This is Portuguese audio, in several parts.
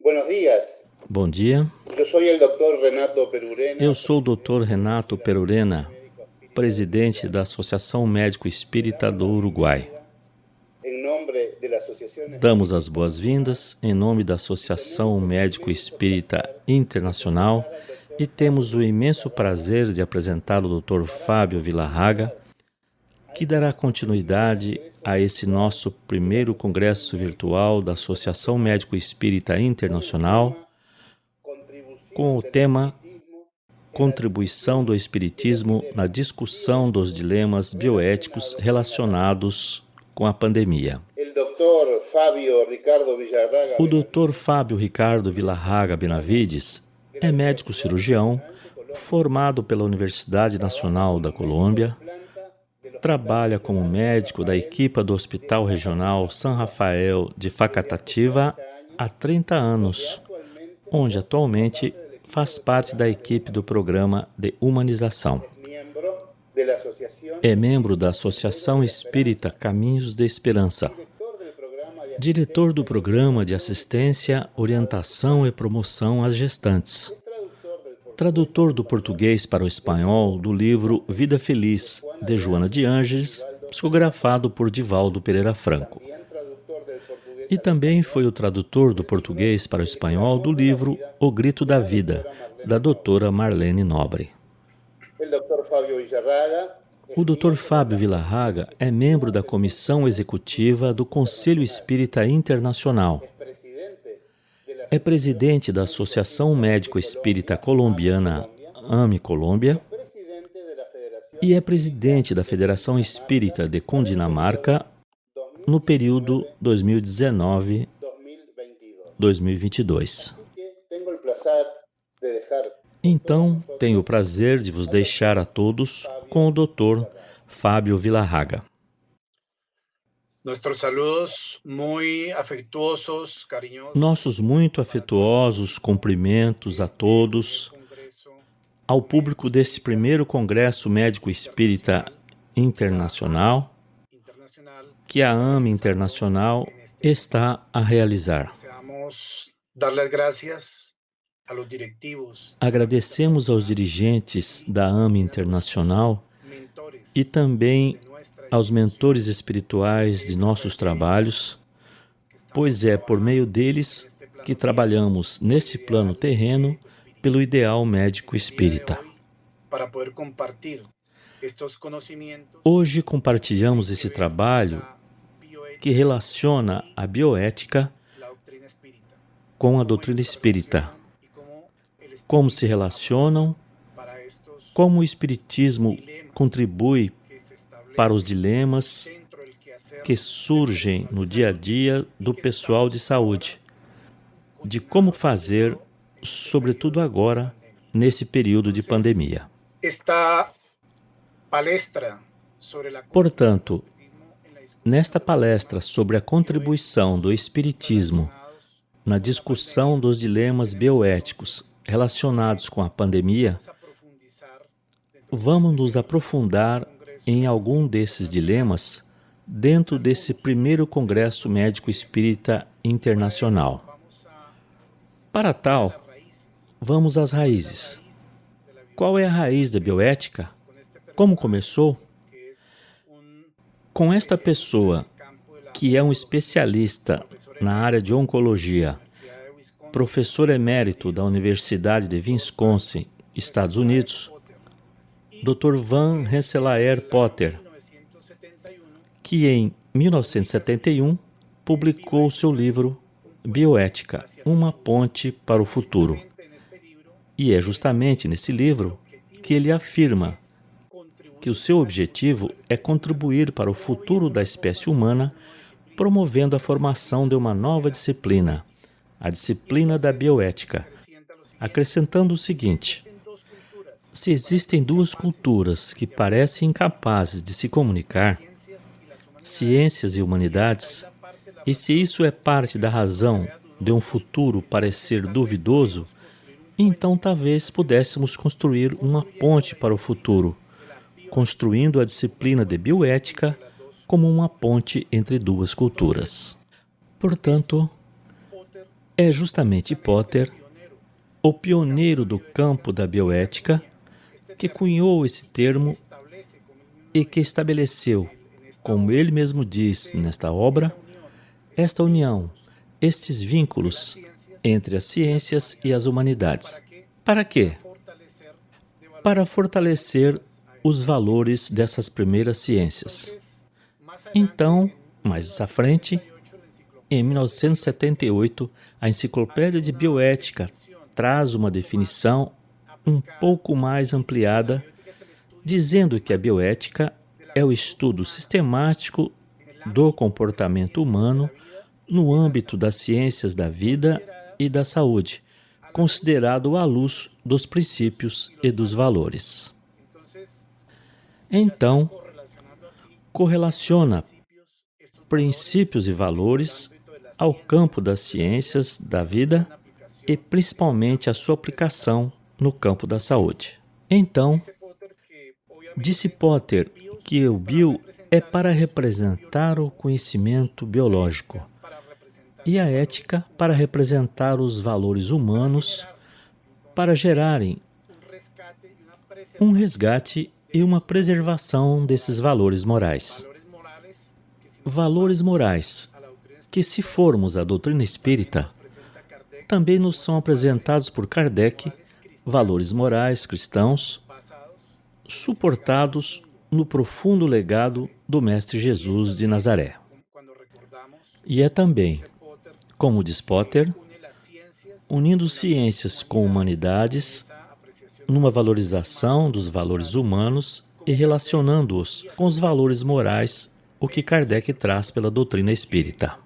Buenos días. Bom dia, Yo soy el doctor Renato Perurena. eu sou o Dr. Renato Perurena, presidente da Associação Médico Espírita do Uruguai. En nombre de la Asociación Damos as boas-vindas em nome da Associação Médico Espírita Internacional e temos o imenso prazer de apresentar o Dr. Fábio Villarraga, que dará continuidade a esse nosso primeiro congresso virtual da Associação Médico Espírita Internacional com o tema Contribuição do Espiritismo na discussão dos dilemas bioéticos relacionados com a pandemia. O Dr. Fábio Ricardo Villarraga Benavides é médico cirurgião, formado pela Universidade Nacional da Colômbia, trabalha como médico da equipe do Hospital Regional San Rafael de Facatativá há 30 anos, onde atualmente faz parte da equipe do programa de humanização. É membro da Associação Espírita Caminhos de Esperança, diretor do programa de assistência, orientação e promoção às gestantes, tradutor do português para o espanhol do livro Vida Feliz, de Joana de Ângeles, psicografado por Divaldo Pereira Franco. E também foi o tradutor do português para o espanhol do livro O Grito da Vida, da doutora Marlene Nobre. O Dr. Fábio Villarraga é membro da Comissão Executiva do Conselho Espírita Internacional. É presidente da Associação Médico Espírita Colombiana AME Colômbia e é presidente da Federação Espírita de Cundinamarca no período 2019-2022. Então, tenho o prazer de vos deixar a todos com o Dr. Fábio Villarraga. Nossos muito afetuosos cumprimentos a todos, ao público desse primeiro Congresso Médico Espírita Internacional, que a AME Internacional está a realizar. Agradecemos aos dirigentes da AME Internacional e também aos mentores espirituais de nossos trabalhos, pois é por meio deles que trabalhamos nesse plano terreno pelo ideal médico espírita. Hoje compartilhamos esse trabalho que relaciona a bioética com a doutrina espírita. Como se relacionam, como o espiritismo contribui para os dilemas que surgem no dia a dia do pessoal de saúde, de como fazer, sobretudo agora, nesse período de pandemia. Portanto, nesta palestra sobre a contribuição do espiritismo na discussão dos dilemas bioéticos relacionados com a pandemia, vamos nos aprofundar em algum desses dilemas dentro desse primeiro Congresso Médico Espírita Internacional. Para tal, vamos às raízes. Qual é a raiz da bioética? Como começou? Com esta pessoa, que é um especialista na área de oncologia, professor emérito da Universidade de Wisconsin, Estados Unidos, Dr. Van Rensselaer Potter, que em 1971 publicou seu livro Bioética, uma ponte para o futuro. E é justamente nesse livro que ele afirma que o seu objetivo é contribuir para o futuro da espécie humana, promovendo a formação de uma nova disciplina, a disciplina da bioética, acrescentando o seguinte: se existem duas culturas que parecem incapazes de se comunicar, ciências e humanidades, e se isso é parte da razão de um futuro parecer duvidoso, então talvez pudéssemos construir uma ponte para o futuro, construindo a disciplina de bioética como uma ponte entre duas culturas. Portanto, É justamente Potter, o pioneiro do campo da bioética, que cunhou esse termo e que estabeleceu, como ele mesmo diz nesta obra, esta união, estes vínculos entre as ciências e as humanidades. Para quê? Para fortalecer os valores dessas primeiras ciências. Então, mais à frente, em 1978, a Enciclopédia de Bioética traz uma definição um pouco mais ampliada, dizendo que a bioética é o estudo sistemático do comportamento humano no âmbito das ciências da vida e da saúde, considerado à luz dos princípios e dos valores. Então, correlaciona princípios e valores ao campo das ciências da vida e principalmente a sua aplicação no campo da saúde. Então, disse Potter que o bio é para representar o conhecimento biológico e a ética para representar os valores humanos, para gerarem um resgate e uma preservação desses valores morais. Valores morais que, se formos à doutrina espírita, também nos são apresentados por Kardec, valores morais cristãos, suportados no profundo legado do Mestre Jesus de Nazaré. E é também, como diz Potter, unindo ciências com humanidades, numa valorização dos valores humanos e relacionando-os com os valores morais, o que Kardec traz pela doutrina espírita.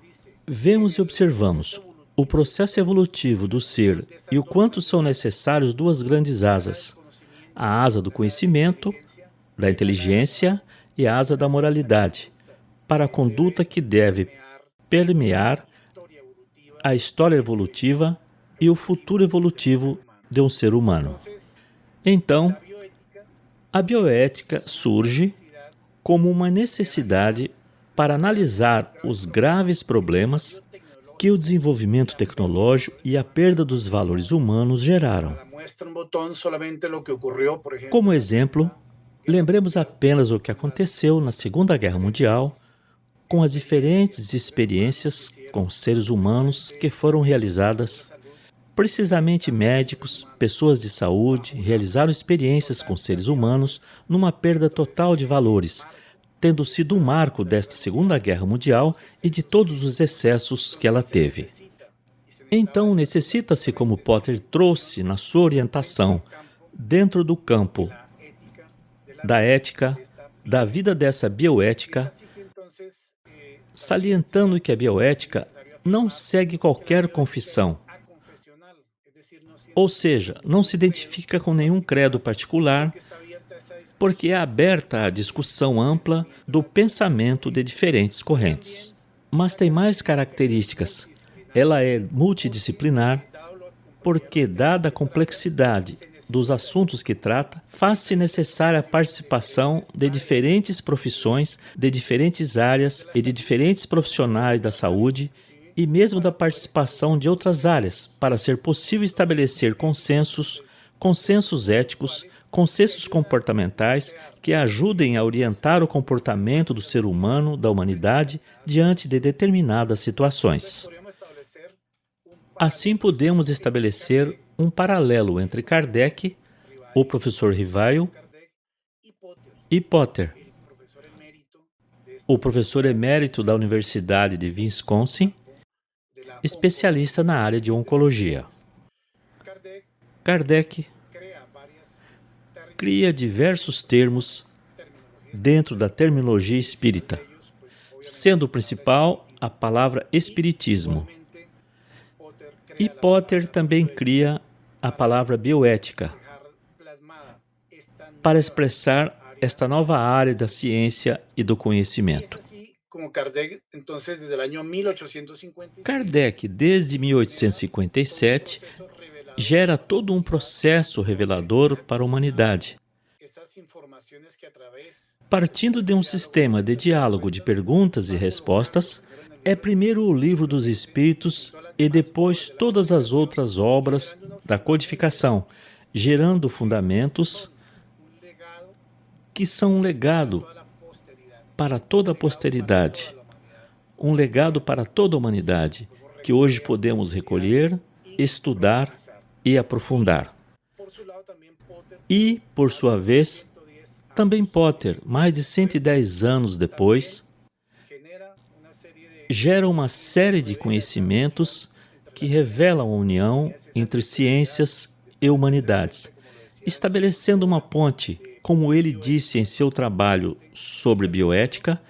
Vemos e observamos o processo evolutivo do ser e o quanto são necessários duas grandes asas, a asa do conhecimento, da inteligência e a asa da moralidade, para a conduta que deve permear a história evolutiva e o futuro evolutivo de um ser humano. Então, a bioética surge como uma necessidade para analisar os graves problemas que o desenvolvimento tecnológico e a perda dos valores humanos geraram. Como exemplo, lembremos apenas o que aconteceu na Segunda Guerra Mundial, com as diferentes experiências com seres humanos que foram realizadas. Precisamente médicos, pessoas de saúde, realizaram experiências com seres humanos numa perda total de valores, tendo sido um marco desta Segunda Guerra Mundial e de todos os excessos que ela teve. Então, necessita-se, como Potter trouxe na sua orientação, dentro do campo da ética, da vida dessa bioética, salientando que a bioética não segue qualquer confissão, ou seja, não se identifica com nenhum credo particular, porque é aberta à discussão ampla do pensamento de diferentes correntes. Mas tem mais características. Ela é multidisciplinar, porque, dada a complexidade dos assuntos que trata, faz-se necessária a participação de diferentes profissões, de diferentes áreas e de diferentes profissionais da saúde, e mesmo da participação de outras áreas, para ser possível estabelecer consensos éticos, consensos comportamentais que ajudem a orientar o comportamento do ser humano, da humanidade, diante de determinadas situações. Assim, podemos estabelecer um paralelo entre Kardec, o professor Rivail, e Potter, o professor emérito da Universidade de Wisconsin, especialista na área de oncologia. Kardec cria diversos termos dentro da terminologia espírita, sendo o principal a palavra espiritismo. E Potter também cria a palavra bioética, para expressar esta nova área da ciência e do conhecimento. Kardec, desde 1857, gera todo um processo revelador para a humanidade. Partindo de um sistema de diálogo de perguntas e respostas, é primeiro o Livro dos Espíritos e depois todas as outras obras da codificação, gerando fundamentos que são um legado para toda a posteridade, um legado para toda a humanidade, que hoje podemos recolher, estudar e aprofundar. E, por sua vez, também Potter, mais de 110 anos depois, gera uma série de conhecimentos que revelam a união entre ciências e humanidades, estabelecendo uma ponte, como ele disse em seu trabalho sobre bioética,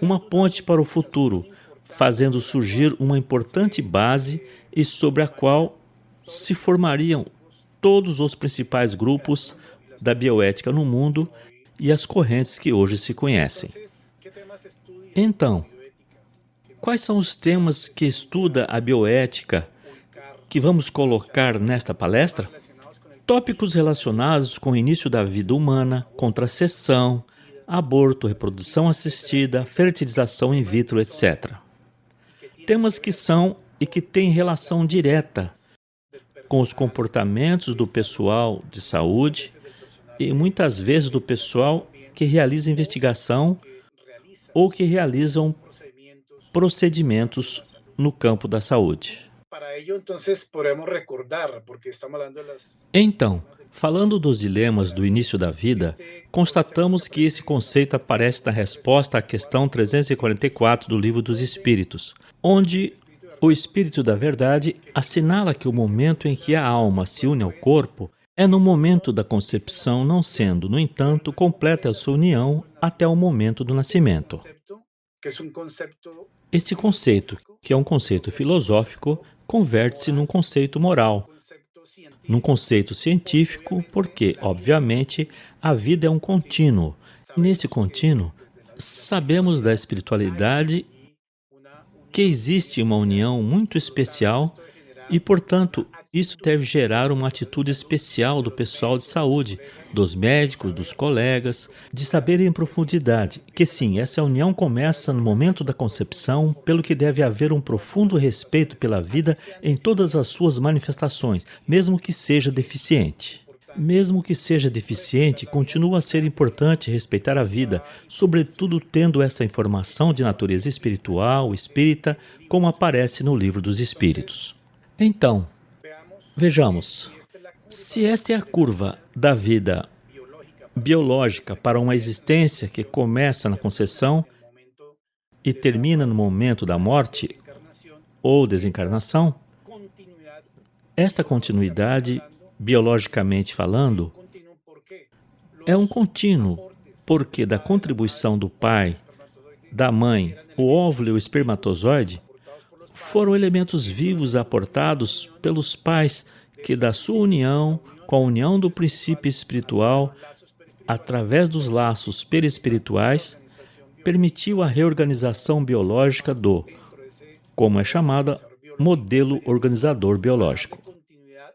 uma ponte para o futuro, fazendo surgir uma importante base e sobre a qual se formariam todos os principais grupos da bioética no mundo e as correntes que hoje se conhecem. Então, quais são os temas que estuda a bioética que vamos colocar nesta palestra? Tópicos relacionados com o início da vida humana, contracepção, aborto, reprodução assistida, fertilização in vitro, etc. Temas que são e que têm relação direta com os comportamentos do pessoal de saúde e muitas vezes do pessoal que realiza investigação ou que realizam procedimentos no campo da saúde. Então, falando dos dilemas do início da vida, constatamos que esse conceito aparece na resposta à questão 344 do Livro dos Espíritos, onde o Espírito da Verdade assinala que o momento em que a alma se une ao corpo é no momento da concepção, não sendo, no entanto, completa a sua união até o momento do nascimento. Este conceito, que é um conceito filosófico, converte-se num conceito moral, num conceito científico, porque, obviamente, a vida é um contínuo. Nesse contínuo, sabemos da espiritualidade que existe uma união muito especial e, portanto, isso deve gerar uma atitude especial do pessoal de saúde, dos médicos, dos colegas, de saber em profundidade que sim, essa união começa no momento da concepção, pelo que deve haver um profundo respeito pela vida em todas as suas manifestações, mesmo que seja deficiente. Mesmo que seja deficiente, continua a ser importante respeitar a vida, sobretudo tendo essa informação de natureza espiritual, espírita, como aparece no Livro dos Espíritos. Então, vejamos, se esta é a curva da vida biológica para uma existência que começa na concepção e termina no momento da morte ou desencarnação, esta continuidade, biologicamente falando, é um contínuo, porque da contribuição do pai, da mãe, o óvulo e o espermatozoide foram elementos vivos aportados pelos pais que da sua união com a união do princípio espiritual, através dos laços perispirituais, permitiu a reorganização biológica do, como é chamada, modelo organizador biológico.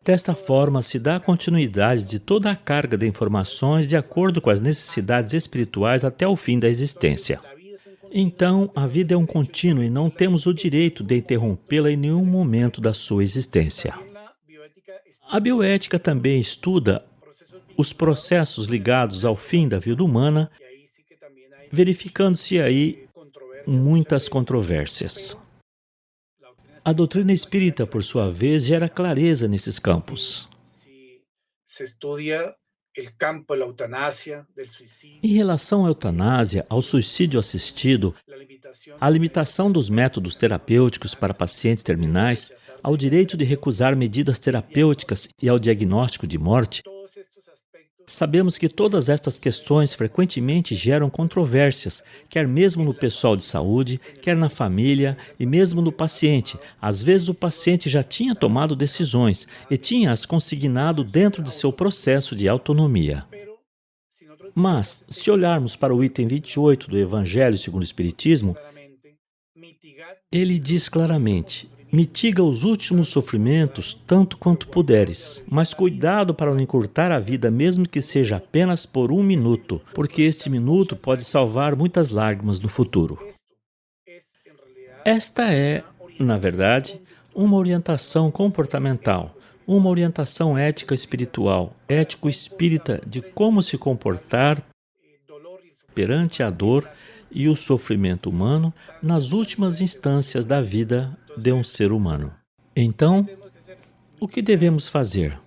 Desta forma, se dá a continuidade de toda a carga de informações de acordo com as necessidades espirituais até o fim da existência. Então, a vida é um contínuo e não temos o direito de interrompê-la em nenhum momento da sua existência. A bioética também estuda os processos ligados ao fim da vida humana, verificando-se aí muitas controvérsias. A doutrina espírita, por sua vez, gera clareza nesses campos. Em relação à eutanásia, ao suicídio assistido, à limitação dos métodos terapêuticos para pacientes terminais, ao direito de recusar medidas terapêuticas e ao diagnóstico de morte, sabemos que todas estas questões frequentemente geram controvérsias, quer mesmo no pessoal de saúde, quer na família e mesmo no paciente. Às vezes o paciente já tinha tomado decisões e tinha-as consignado dentro de seu processo de autonomia. Mas, se olharmos para o item 28 do Evangelho segundo o Espiritismo, ele diz claramente: mitiga os últimos sofrimentos tanto quanto puderes, mas cuidado para não encurtar a vida, mesmo que seja apenas por 1 minuto, porque este minuto pode salvar muitas lágrimas no futuro. Esta é, na verdade, uma orientação comportamental, uma orientação ética espiritual, ético-espírita de como se comportar perante a dor e o sofrimento humano nas últimas instâncias da vida de um ser humano. Então, o que devemos fazer?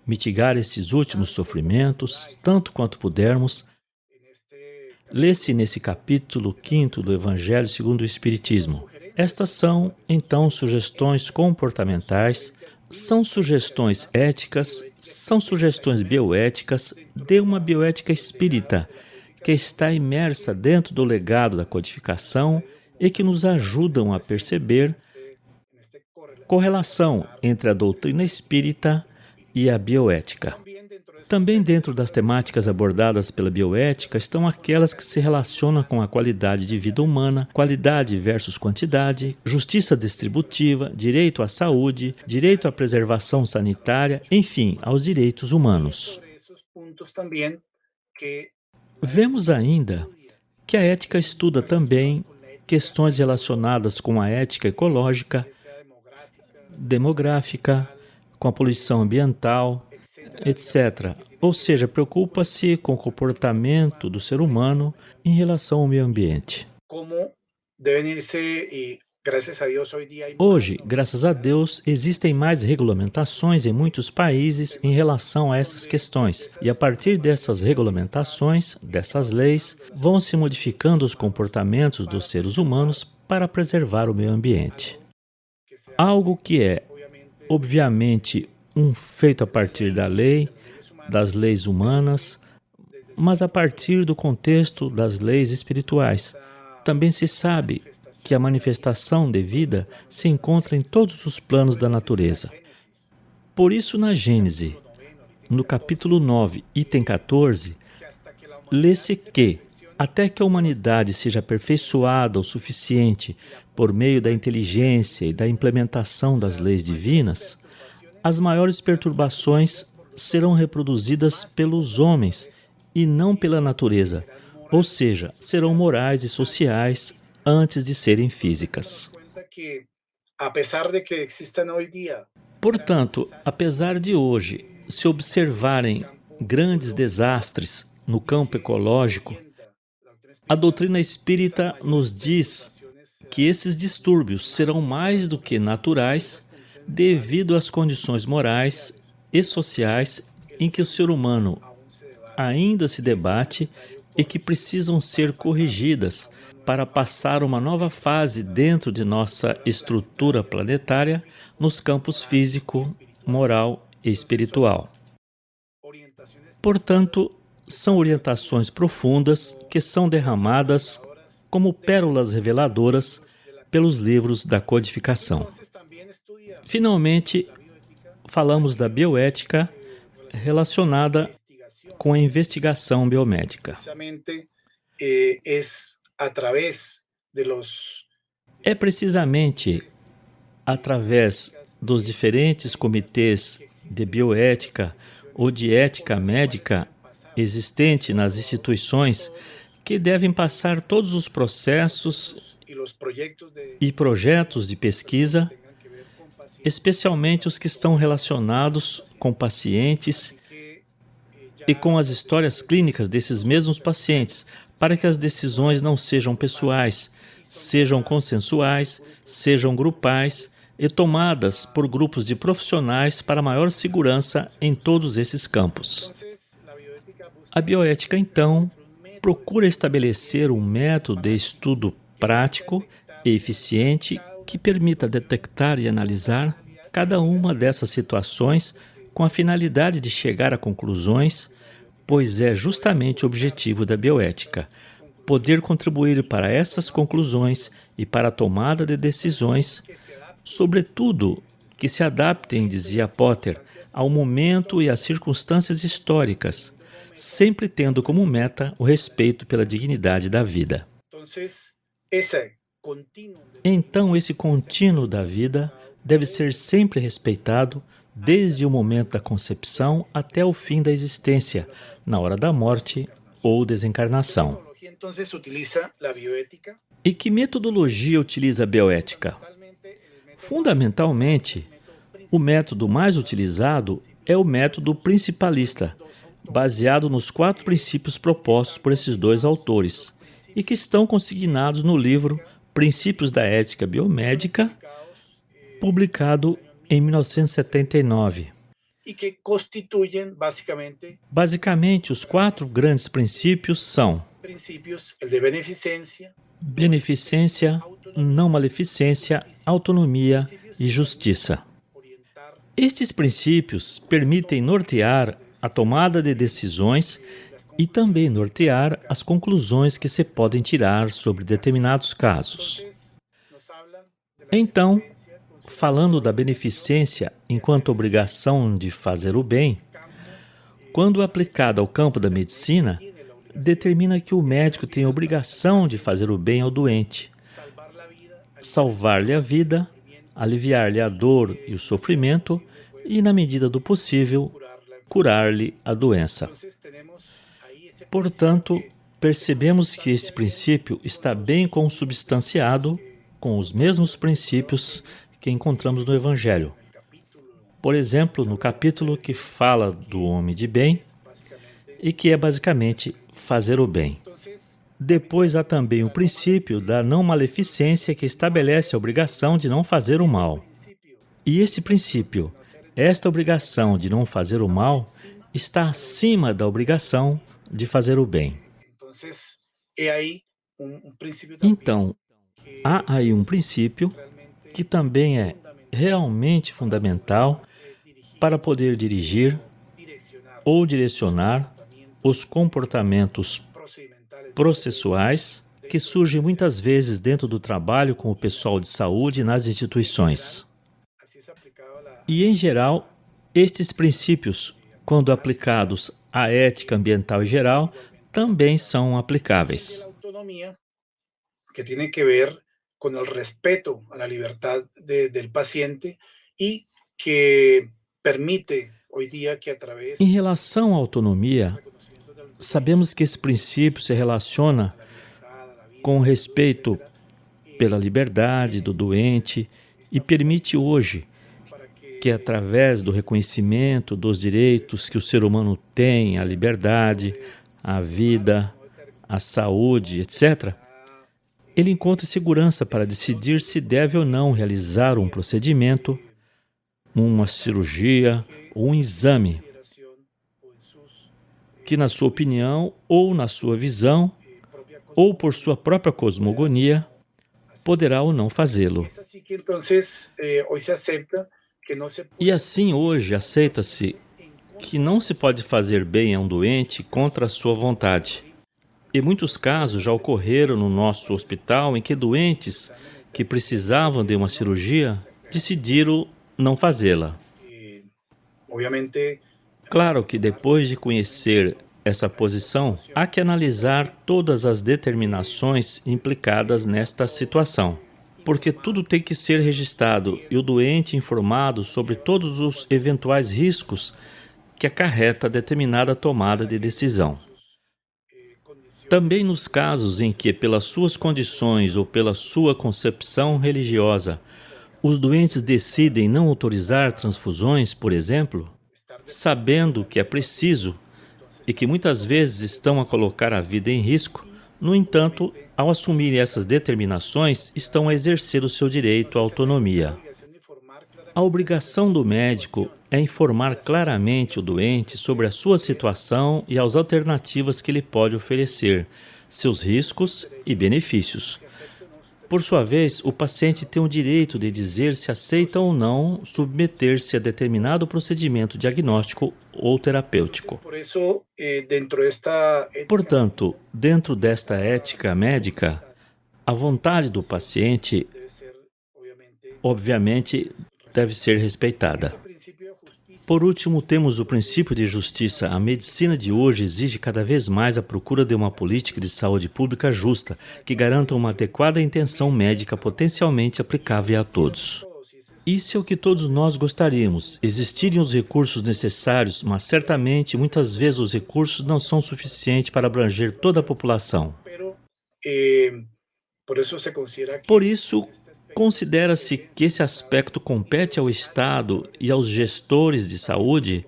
Mitigar esses últimos sofrimentos, tanto quanto pudermos. Lê-se nesse capítulo 5º do Evangelho segundo o Espiritismo. Estas são, então, sugestões comportamentais, são sugestões éticas, são sugestões bioéticas de uma bioética espírita, que está imersa dentro do legado da codificação e que nos ajudam a perceber correlação entre a doutrina espírita e a bioética. Também dentro das temáticas abordadas pela bioética estão aquelas que se relacionam com a qualidade de vida humana, qualidade versus quantidade, justiça distributiva, direito à saúde, direito à preservação sanitária, enfim, aos direitos humanos. Vemos ainda que a ética estuda também questões relacionadas com a ética ecológica, demográfica, com a poluição ambiental, etc. Ou seja, preocupa-se com o comportamento do ser humano em relação ao meio ambiente. Hoje, graças a Deus, existem mais regulamentações em muitos países em relação a essas questões. E a partir dessas regulamentações, dessas leis, vão se modificando os comportamentos dos seres humanos para preservar o meio ambiente. Algo que é, obviamente, um feito a partir da lei, das leis humanas, mas a partir do contexto das leis espirituais. Também se sabe que a manifestação de vida se encontra em todos os planos da natureza. Por isso, na Gênese, no capítulo 9, item 14, lê-se que, até que a humanidade seja aperfeiçoada o suficiente por meio da inteligência e da implementação das leis divinas, as maiores perturbações serão reproduzidas pelos homens e não pela natureza, ou seja, serão morais e sociais antes de serem físicas. Portanto, apesar de hoje se observarem grandes desastres no campo ecológico, a doutrina espírita nos diz que esses distúrbios serão mais do que naturais devido às condições morais e sociais em que o ser humano ainda se debate e que precisam ser corrigidas para passar uma nova fase dentro de nossa estrutura planetária nos campos físico, moral e espiritual. Portanto, são orientações profundas que são derramadas como pérolas reveladoras pelos livros da codificação. Finalmente, falamos da bioética relacionada com a investigação biomédica. É precisamente através dos diferentes comitês de bioética ou de ética médica existente nas instituições que devem passar todos os processos e projetos de pesquisa, especialmente os que estão relacionados com pacientes e com as histórias clínicas desses mesmos pacientes, para que as decisões não sejam pessoais, sejam consensuais, sejam grupais e tomadas por grupos de profissionais para maior segurança em todos esses campos. A bioética, então, procura estabelecer um método de estudo prático e eficiente que permita detectar e analisar cada uma dessas situações com a finalidade de chegar a conclusões, pois é justamente o objetivo da bioética, poder contribuir para essas conclusões e para a tomada de decisões, sobretudo que se adaptem, dizia Potter, ao momento e às circunstâncias históricas, sempre tendo como meta o respeito pela dignidade da vida. Então, esse contínuo da vida deve ser sempre respeitado desde o momento da concepção até o fim da existência, na hora da morte ou desencarnação. E que metodologia utiliza a bioética? Fundamentalmente, o método mais utilizado é o método principalista, baseado nos 4 princípios propostos por esses 2 autores e que estão consignados no livro Princípios da Ética Biomédica, publicado em 1979. y que constituyen básicamente Basicamente, os 4 grandes princípios são principios, el de beneficencia, beneficência, não maleficência, autonomia e justiça. orientar Estes princípios permitem nortear a tomada de decisões e também nortear as conclusões que se podem tirar sobre determinados casos. nos hablan de la Então, beneficencia, falando da beneficência enquanto obrigação de fazer o bem, quando aplicada ao campo da medicina, determina que o médico tem a obrigação de fazer o bem ao doente, salvar la vida, salvar-lhe a vida, aliviar-lhe a dor e o sofrimento e, na medida do possível, curarla. curar-lhe a doença. Entonces tenemos ahí ese Portanto, percebemos que esse princípio está bem consubstanciado com os mesmos princípios que encontramos no Evangelho. Por exemplo, no capítulo que fala do homem de bem e que é basicamente fazer o bem. Depois há também o princípio da não maleficência que estabelece a obrigação de não fazer o mal. E esse princípio, esta obrigação de não fazer o mal, está acima da obrigação de fazer o bem. Entonces, he ahí un principio también Então, há aí um princípio realmente que também é realmente fundamental para poder dirigir direccionar ou direcionar os comportamentos procedimentales processuais que surgem muitas vezes dentro do trabalho com o pessoal de saúde nas instituições. así es aplicado a la E, em geral, estes princípios, quando aplicados à ética ambiental em geral, também são aplicáveis. la autonomía, que tiene que ver con el respeto a la libertad del paciente y que permite hoy día que a través Em relação à autonomia, reconocimiento de la sabemos que esse princípio se relaciona libertad, a la vida, com o respeito pela liberdade do doente e permite hoje para que que, através do reconhecimento dos direitos que o ser humano tem à liberdade, à vida, à saúde, etc., ele encontre segurança para decidir se deve ou não realizar um procedimento, uma cirurgia ou um exame consideración o en sus que, na sua opinião ou na sua visão propia ou por sua própria cosmogonia, poderá ou não fazê-lo. Es así que entonces hoy se acepta que no se E assim, hoje, aceita-se que não se pode fazer bem a um doente contra a sua vontade. E muitos casos já ocorreram no nosso hospital em que doentes que precisavam de uma cirurgia decidiram não fazê-la. obviamente Claro que depois de conhecer essa posição, há que analisar todas as determinações implicadas nesta situação, porque tudo tem que ser registrado e o doente informado sobre todos os eventuais riscos que acarreta determinada tomada de decisão. Também nos casos em que, pelas suas condições ou pela sua concepção religiosa, os doentes decidem não autorizar transfusões, por exemplo, sabendo que é preciso e que muitas vezes estão a colocar a vida em risco, no entanto, ao assumirem essas determinações, estão a exercer o seu direito à autonomia. A obrigação do médico é informar claramente o doente sobre a sua situação e as alternativas que ele pode oferecer, seus riscos e benefícios. Por sua vez, o paciente tem o direito de dizer se aceita ou não submeter-se a determinado procedimento diagnóstico ou terapêutico. por eso dentro de esta Portanto, dentro desta ética médica, a vontade do paciente, debe ser obviamente obviamente, deve ser respeitada. el principio de justicia. Por último, temos o princípio de justiça. A medicina de hoje exige cada vez mais a procura de uma política de saúde pública justa, que garanta uma adequada intenção médica potencialmente aplicável a todos. Isso é o que todos nós gostaríamos, existirem os recursos necessários, mas certamente, muitas vezes, os recursos não são suficientes para abranger toda a população. Pero por eso se considera que Por isso, Considera-se que esse aspecto compete ao Estado e aos gestores de saúde.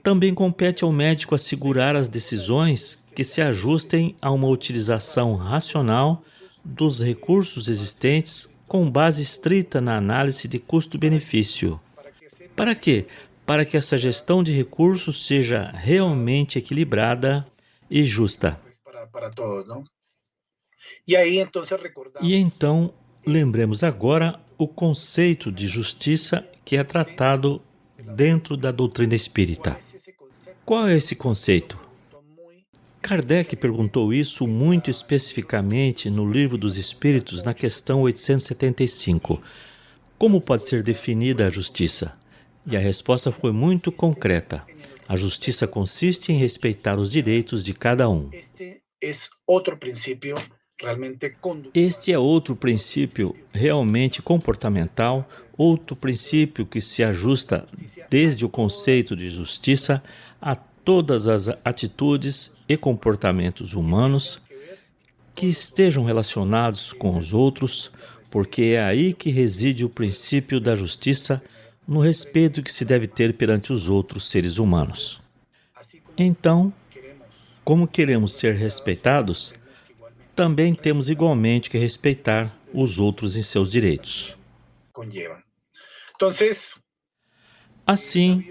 Também compete ao médico assegurar as decisões que se ajustem a uma utilização racional dos recursos existentes com base estrita na análise de custo-benefício. Para quê? Para que essa gestão de recursos seja realmente equilibrada e justa. Para todos, ¿no? E aí, então, E então, lembremos agora o conceito de justiça que é tratado dentro da doutrina espírita. Qual é esse conceito? Kardec perguntou isso muito especificamente no Livro dos Espíritos, na questão 875. Como pode ser definida a justiça? E a resposta foi muito concreta. A justiça consiste em respeitar os direitos de cada um. Este é outro princípio realmente comportamental, outro princípio que se ajusta desde o conceito de justiça a todas as atitudes e comportamentos humanos que estejam relacionados com os outros, porque é aí que reside o princípio da justiça, no respeito que se deve ter perante os outros seres humanos. Então, como queremos ser respeitados, também temos igualmente que respeitar os outros em seus direitos. Assim,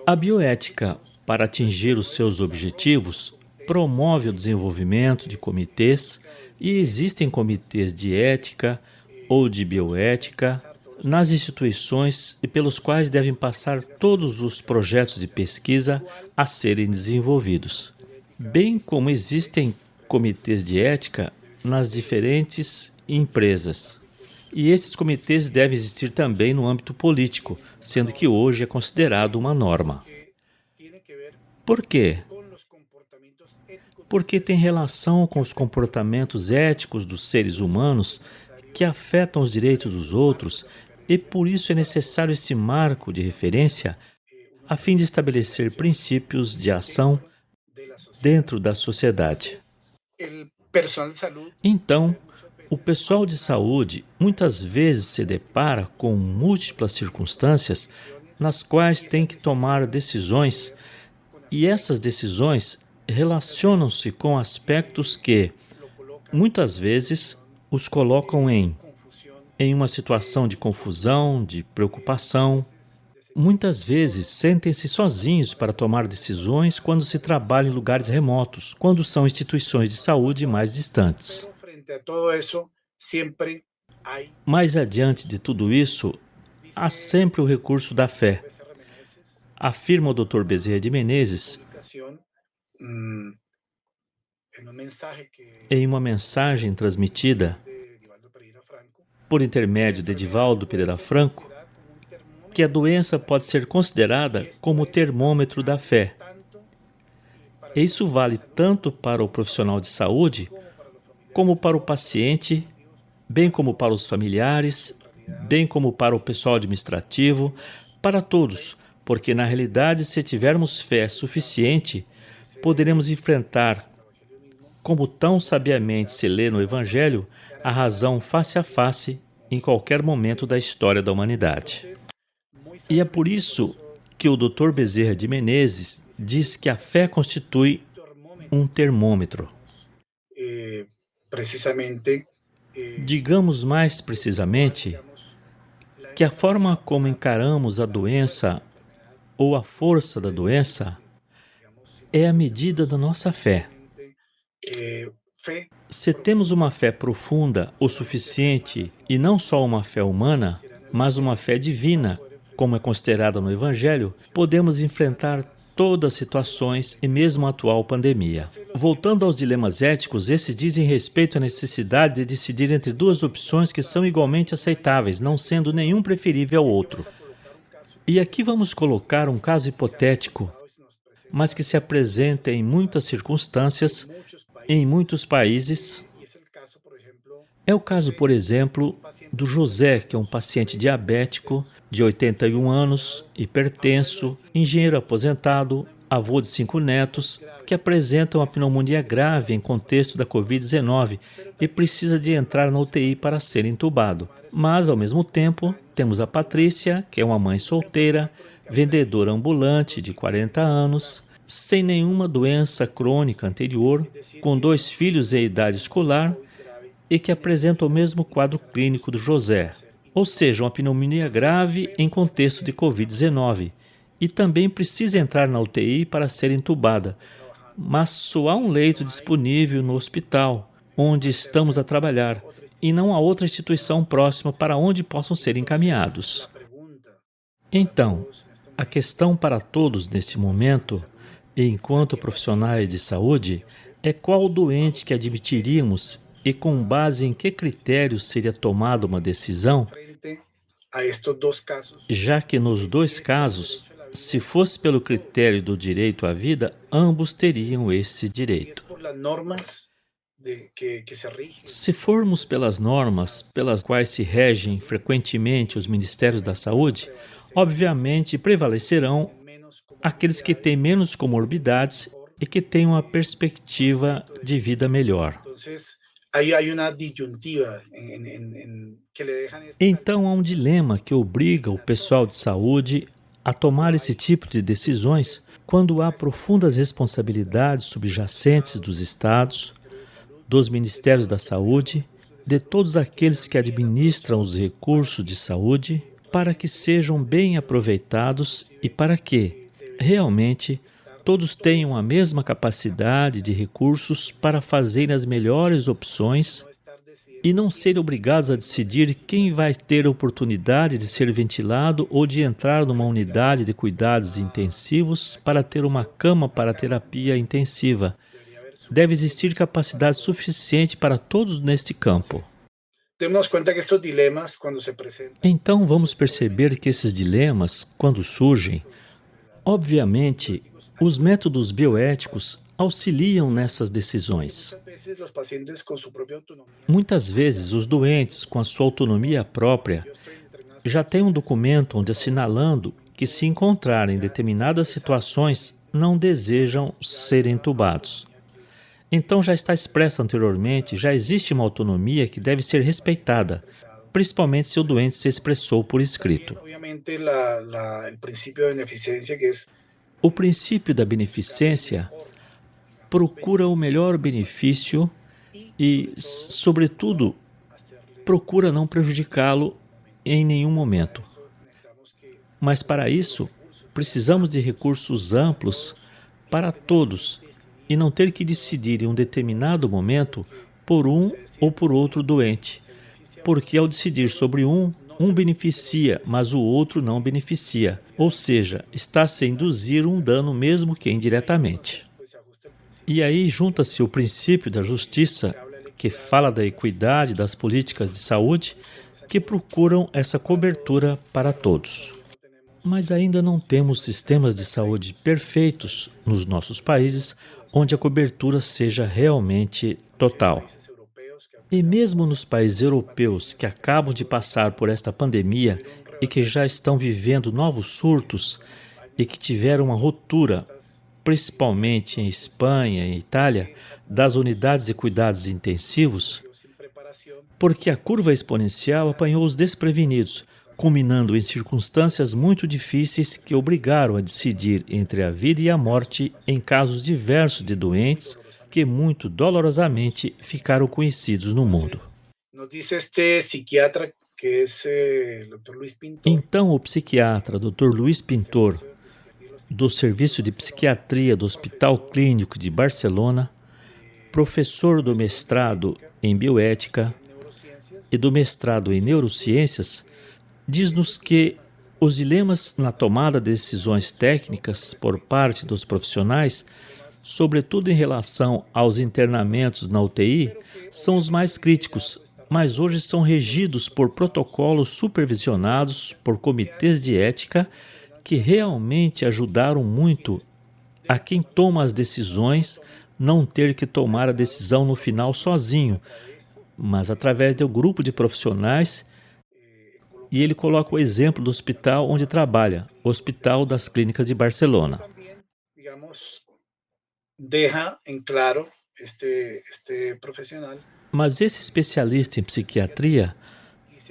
a bioética, para atingir os seus objetivos, promove o desenvolvimento de comitês, e existem comitês de ética ou de bioética nas instituições e pelos quais devem passar todos os projetos de pesquisa a serem desenvolvidos. Bem como existem comitês de ética nas diferentes empresas. E esses comitês devem existir também no âmbito político, sendo que hoje é considerado uma norma. Por quê? Porque tem relação com os comportamentos éticos dos seres humanos que afetam os direitos dos outros, e por isso é necessário esse marco de referência a fim de estabelecer princípios de ação dentro da sociedade. Então, o pessoal de saúde muitas vezes se depara com múltiplas circunstâncias nas quais tem que tomar decisões, e essas decisões relacionam-se com aspectos que, muitas vezes, os colocam em uma situação de confusão, de preocupação. Muitas vezes sentem-se sozinhos para tomar decisões quando se trabalha em lugares remotos, quando são instituições de saúde mais distantes. Mais adiante de tudo isso, há sempre o recurso da fé. Afirma o Dr. Bezerra de Menezes, em uma mensagem transmitida por intermédio de Edivaldo Pereira Franco, que a doença pode ser considerada como o termômetro da fé. E isso vale tanto para o profissional de saúde, como para o paciente, bem como para os familiares, bem como para o pessoal administrativo, para todos, porque na realidade, se tivermos fé suficiente, poderemos enfrentar, como tão sabiamente se lê no Evangelho, a razão face a face em qualquer momento da história da humanidade. E é por isso que o Dr. Bezerra de Menezes diz que a fé constitui um termômetro. Digamos mais precisamente que a forma como encaramos a doença ou a força da doença é a medida da nossa fé. Se temos uma fé profunda o suficiente, e não só uma fé humana, mas uma fé divina, como é considerada no Evangelho, podemos enfrentar todas as situações e mesmo a atual pandemia. Voltando aos dilemas éticos, esses dizem respeito à necessidade de decidir entre duas opções que são igualmente aceitáveis, não sendo nenhum preferível ao outro. E aqui vamos colocar um caso hipotético, mas que se apresenta em muitas circunstâncias, em muitos países. É o caso, por exemplo, do José, que é um paciente diabético de 81 anos, hipertenso, engenheiro aposentado, avô de 5 netos, que apresenta uma pneumonia grave em contexto da Covid-19 e precisa de entrar na UTI para ser entubado. Mas, ao mesmo tempo, temos a Patrícia, que é uma mãe solteira, vendedora ambulante de 40 anos, sem nenhuma doença crônica anterior, com 2 filhos em idade escolar e que apresenta o mesmo quadro clínico do José, ou seja, uma pneumonia grave em contexto de Covid-19, e também precisa entrar na UTI para ser entubada, mas só há um leito disponível no hospital, onde estamos a trabalhar, e não há outra instituição próxima para onde possam ser encaminhados. Então, a questão para todos neste momento, e enquanto profissionais de saúde, é qual doente que admitiríamos e com base em que critérios seria tomada uma decisão, já que nos 2 casos, se fosse pelo critério do direito à vida, ambos teriam esse direito. Se formos pelas normas pelas quais se regem frequentemente os ministérios da saúde, obviamente prevalecerão aqueles que têm menos comorbidades e que têm uma perspectiva de vida melhor. Então há um dilema que obriga o pessoal de saúde a tomar esse tipo de decisões quando há profundas responsabilidades subjacentes dos estados, dos ministérios da saúde, de todos aqueles que administram os recursos de saúde, para que sejam bem aproveitados e para que, realmente, todos tenham a mesma capacidade de recursos para fazerem as melhores opções e não serem obrigados a decidir quem vai ter a oportunidade de ser ventilado ou de entrar numa unidade de cuidados intensivos para ter uma cama para terapia intensiva. Deve existir capacidade suficiente para todos neste campo. Então vamos perceber que esses dilemas, quando surgem, obviamente, os métodos bioéticos auxiliam nessas decisões. Muitas vezes, os doentes, com a sua autonomia própria, já têm um documento onde assinalando que, se encontrarem em determinadas situações, não desejam ser entubados. Então já está expresso anteriormente, já existe uma autonomia que deve ser respeitada, principalmente se o doente se expressou por escrito. O princípio da beneficência procura o melhor benefício e, sobretudo, procura não prejudicá-lo em nenhum momento. Mas para isso, precisamos de recursos amplos para todos e não ter que decidir em um determinado momento por um ou por outro doente, porque ao decidir sobre um beneficia, mas o outro não beneficia, ou seja, está-se a induzir um dano mesmo que indiretamente. E aí junta-se o princípio da justiça, que fala da equidade das políticas de saúde, que procuram essa cobertura para todos. Mas ainda não temos sistemas de saúde perfeitos nos nossos países, onde a cobertura seja realmente total. E mesmo nos países europeus que acabam de passar por esta pandemia e que já estão vivendo novos surtos e que tiveram uma ruptura, principalmente em Espanha e Itália, das unidades de cuidados intensivos, porque a curva exponencial apanhou os desprevenidos, culminando em circunstâncias muito difíceis que obrigaram a decidir entre a vida e a morte em casos diversos de doentes que muito dolorosamente ficaram conhecidos no mundo. Então, o psiquiatra Dr. Luiz Pintor, do Serviço de Psiquiatria do Hospital Clínico de Barcelona, professor do mestrado em Bioética e do mestrado em Neurociências, diz-nos que os dilemas na tomada de decisões técnicas por parte dos profissionais, sobretudo em relação aos internamentos na UTI, são os mais críticos, mas hoje são regidos por protocolos supervisionados por comitês de ética que realmente ajudaram muito a quem toma as decisões não ter que tomar a decisão no final sozinho, mas através de um grupo de profissionais. E ele coloca o exemplo do hospital onde trabalha, o Hospital das Clínicas de Barcelona. Mas esse especialista em psiquiatria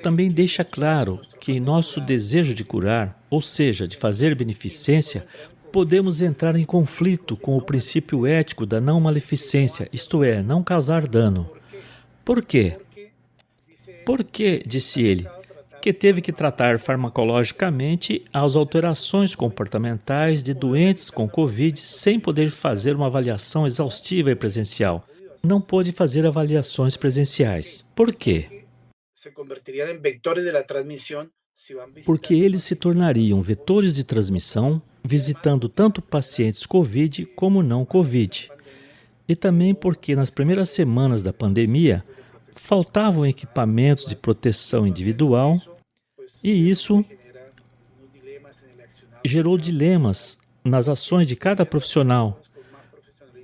também deixa claro que em nosso desejo de curar, ou seja, de fazer beneficência, podemos entrar em conflito com o princípio ético da não maleficência, isto é, não causar dano. Por quê? Porque, disse ele, que teve que tratar farmacologicamente as alterações comportamentais de doentes com Covid sem poder fazer uma avaliação exaustiva e presencial. Não pôde fazer avaliações presenciais. Por quê? Porque eles se tornariam vetores de transmissão, visitando tanto pacientes Covid como não Covid. E também porque nas primeiras semanas da pandemia, faltavam equipamentos de proteção individual e isso gerou dilemas nas ações de cada profissional,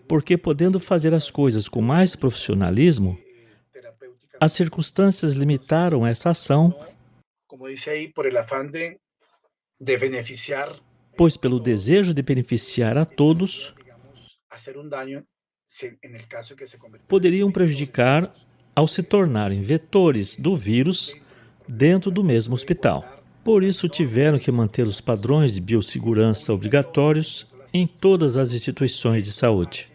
porque podendo fazer as coisas com mais profissionalismo, as circunstâncias limitaram essa ação, pois pelo desejo de beneficiar a todos, poderiam prejudicar ao se tornarem vetores do vírus dentro do mesmo hospital. Por isso tiveram que manter os padrões de biossegurança obrigatórios em todas as instituições de saúde.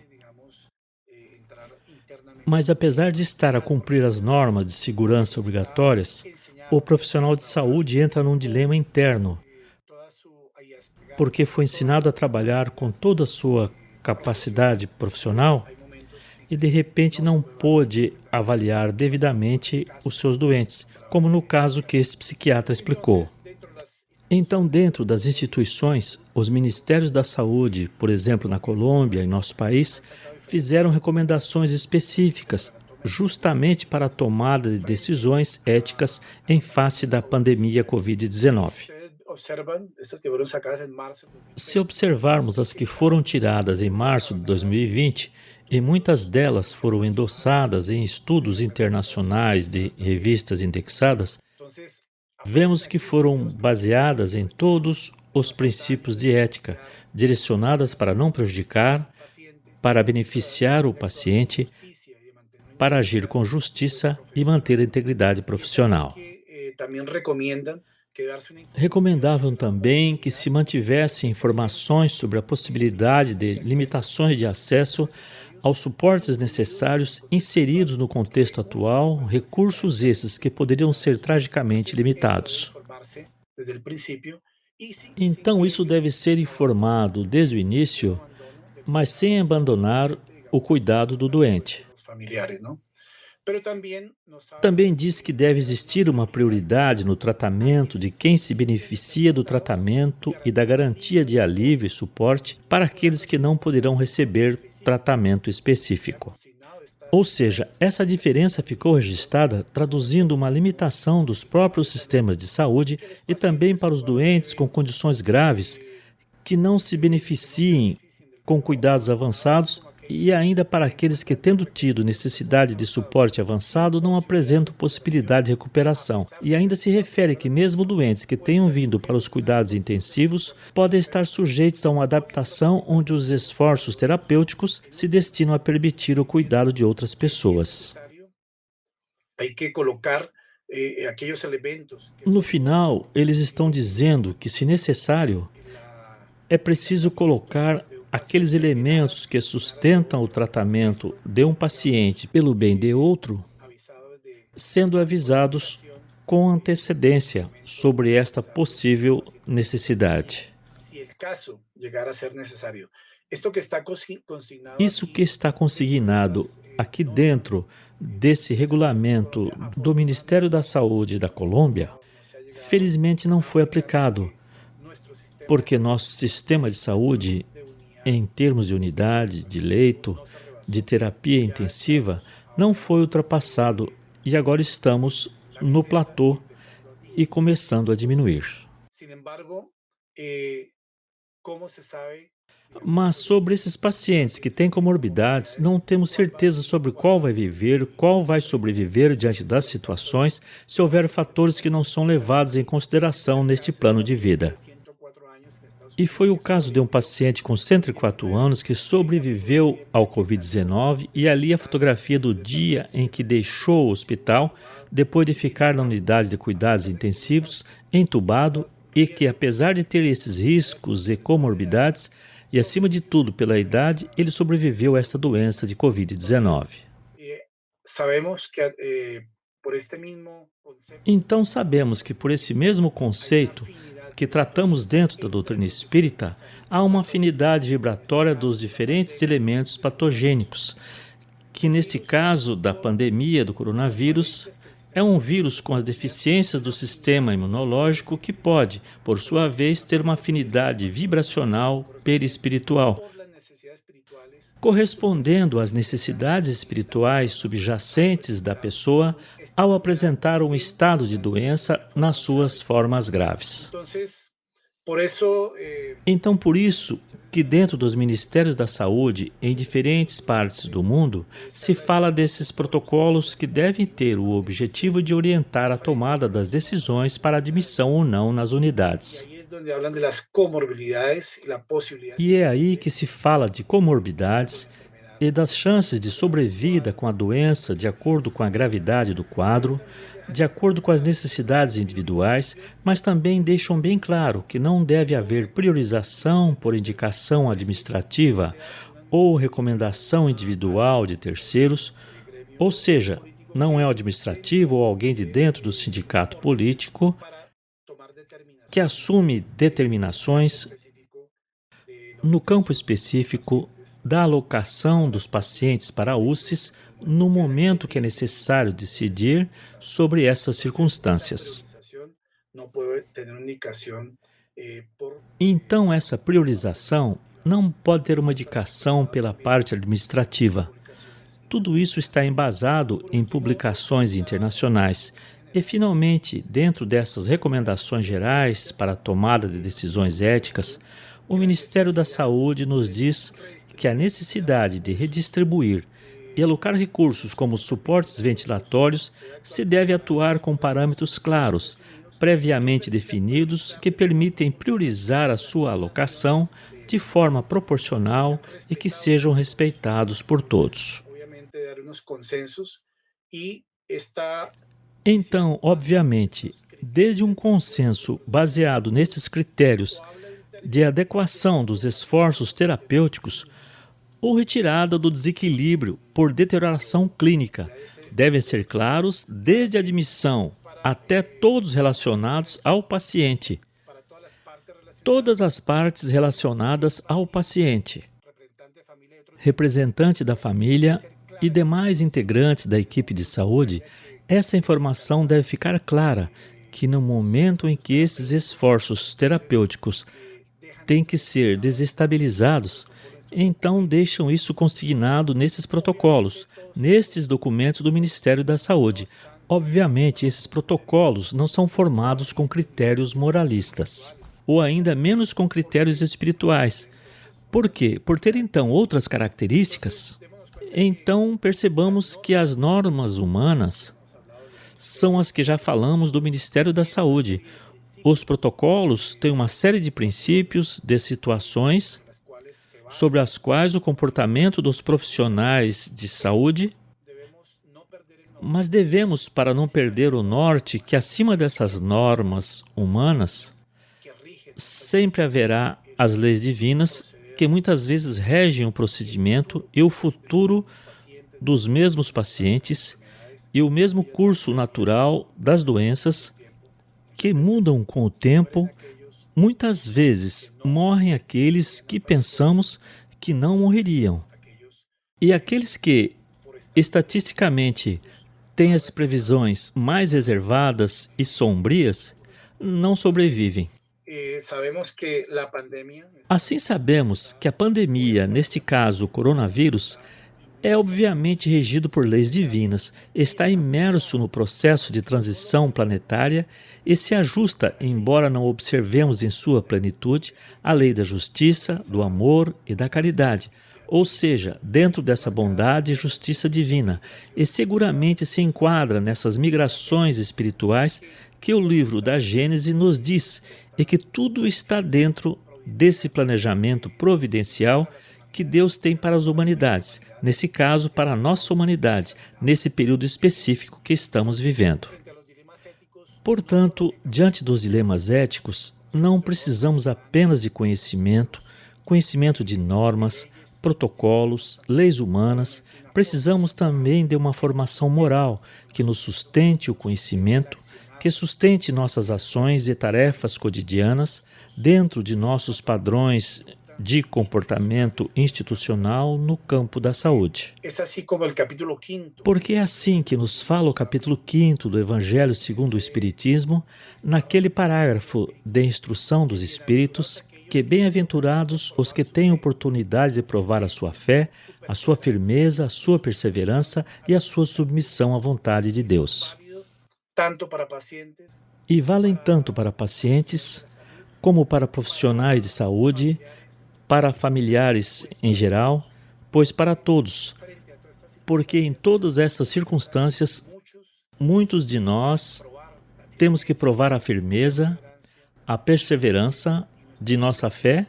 Mas apesar de estar a cumprir as normas de segurança obrigatórias, o profissional de saúde entra num dilema interno, porque foi ensinado a trabalhar com toda a sua capacidade profissional e de repente não pôde avaliar devidamente os seus doentes, como no caso que esse psiquiatra explicou. Então, dentro das instituições, os Ministérios da Saúde, por exemplo, na Colômbia, em nosso país, fizeram recomendações específicas justamente para a tomada de decisões éticas em face da pandemia Covid-19. Se observarmos as que foram tiradas em março de 2020, e muitas delas foram endossadas em estudos internacionais de revistas indexadas, vemos que foram baseadas em todos os princípios de ética, direcionadas para não prejudicar, para beneficiar o paciente, para agir com justiça e manter a integridade profissional. Recomendavam também que se mantivessem informações sobre a possibilidade de limitações de acesso aos suportes necessários inseridos no contexto atual, recursos esses que poderiam ser tragicamente limitados. Então, isso deve ser informado desde o início, mas sem abandonar o cuidado do doente. Também diz que deve existir uma prioridade no tratamento de quem se beneficia do tratamento e da garantia de alívio e suporte para aqueles que não poderão receber tratamento específico. Ou seja, essa diferença ficou registrada traduzindo uma limitação dos próprios sistemas de saúde e também para os doentes com condições graves que não se beneficiem com cuidados avançados e ainda para aqueles que, tendo tido necessidade de suporte avançado, não apresentam possibilidade de recuperação. E ainda se refere que mesmo doentes que tenham vindo para os cuidados intensivos podem estar sujeitos a uma adaptação onde os esforços terapêuticos se destinam a permitir o cuidado de outras pessoas. No final, eles estão dizendo que, se necessário, é preciso colocar aqueles elementos que sustentam o tratamento de um paciente pelo bem de outro, sendo avisados com antecedência sobre esta possível necessidade. Isso que está consignado aqui dentro desse regulamento do Ministério da Saúde da Colômbia, felizmente não foi aplicado, porque nosso sistema de saúde, em termos de unidade, de leito, de terapia intensiva, não foi ultrapassado e agora estamos no platô e começando a diminuir. Mas sobre esses pacientes que têm comorbidades, não temos certeza sobre qual vai viver, qual vai sobreviver diante das situações, se houver fatores que não são levados em consideração neste plano de vida. E foi o caso de um paciente com 104 anos que sobreviveu ao Covid-19 e ali a fotografia do dia em que deixou o hospital depois de ficar na unidade de cuidados intensivos, entubado e que, apesar de ter esses riscos e comorbidades, e acima de tudo pela idade, ele sobreviveu a esta doença de Covid-19. Sabemos que por este mismo concepto, Então sabemos que por esse mesmo conceito que tratamos dentro da doutrina espírita, há uma afinidade vibratória dos diferentes elementos patogênicos, que nesse caso da pandemia do coronavírus, é um vírus com as deficiências do sistema imunológico que pode, por sua vez, ter uma afinidade vibracional perispiritual, por las necesidades espirituales, correspondendo às necessidades espirituais subjacentes da pessoa ao apresentar um estado de doença nas suas formas graves. entonces, por eso Então, por isso que dentro dos Ministérios da Saúde, em diferentes partes do mundo, se fala desses protocolos que devem ter o objetivo de orientar a tomada das decisões para admissão ou não nas unidades. ahí es donde hablan de las comorbilidades y la posibilidad E é aí que se fala de comorbidades e das chances de sobrevida com a doença de acordo com a gravidade do quadro, de acordo com as necessidades individuais, mas também deixam bem claro que não deve haver priorização por indicação administrativa ou recomendação individual de terceiros, ou seja, não é o administrativo ou alguém de dentro do sindicato político para tomar determinaciones que assume determinações específico de no campo específico da alocação dos pacientes para UCIs no momento que é necessário decidir sobre essas circunstâncias. priorización, no puede tener una indicación por Então, essa priorização não pode ter uma indicação pela parte administrativa. Tudo isso está embasado em publicações internacionais. E, finalmente, dentro dessas recomendações gerais para a tomada de decisões éticas, o Ministério da Saúde nos diz que a necessidade de redistribuir e alocar recursos como suportes ventilatórios se deve atuar com parâmetros claros, previamente definidos, que permitem priorizar a sua alocação de forma proporcional e que sejam respeitados por todos. obviamente dar unos consensos y está Então, obviamente, desde um consenso baseado nesses critérios de adequação dos esforços terapêuticos ou retirada do desequilíbrio por deterioração clínica, devem ser claros desde a admissão até todos relacionados ao paciente, para todas las partes relacionadas, todas as partes relacionadas ao paciente, representante de familia y otros, representante da família e demais integrantes da equipe de saúde. Essa informação deve ficar clara que no momento em que esses esforços terapêuticos têm que ser desestabilizados, então deixam isso consignado nesses protocolos, nestes documentos do Ministério da Saúde. Obviamente, esses protocolos não são formados com critérios moralistas, ou ainda menos com critérios espirituais. Por quê? Por ter então outras características. Então percebamos que as normas humanas são as que já falamos do Ministério da Saúde. Os protocolos têm uma série de princípios, de situações las cuales se basa, sobre as quais o comportamento dos profissionais de saúde, debemos no perder el norte mas devemos, para não perder o norte, que acima dessas normas humanas, que rige sempre haverá as leis divinas que muitas vezes regem o procedimento e o futuro dos mesmos pacientes e o mesmo curso natural das doenças que mudam com o tempo. Muitas vezes morrem aqueles que pensamos que não morreriam. E aqueles que, estatisticamente, têm as previsões mais reservadas e sombrias, não sobrevivem. sabemos que la pandemia Assim sabemos que a pandemia, neste caso o coronavírus, é obviamente regido por leis divinas, está imerso no processo de transição planetária e se ajusta, embora não observemos em sua plenitude, a lei da justiça, do amor e da caridade, ou seja, dentro dessa bondade e justiça divina, e seguramente se enquadra nessas migrações espirituais que o livro da Gênese nos diz e que tudo está dentro desse planejamento providencial que Deus tem para as humanidades, nesse caso, para a nossa humanidade, nesse período específico que estamos vivendo. Portanto, diante dos dilemas éticos, não precisamos apenas de conhecimento de normas, protocolos, leis humanas, precisamos também de uma formação moral que nos sustente o conhecimento, que sustente nossas ações e tarefas cotidianas dentro de nossos padrões de comportamento institucional no campo da saúde. Porque é assim que nos fala o capítulo 5º do Evangelho segundo o Espiritismo, naquele parágrafo de instrução dos Espíritos, que bem-aventurados os que têm oportunidade de provar a sua fé, a sua firmeza, a sua perseverança e a sua submissão à vontade de Deus. E valem tanto para pacientes, como para profissionais de saúde, para familiares em geral, pois para todos, porque em todas essas circunstâncias, muitos de nós temos que provar a firmeza, a perseverança de nossa fé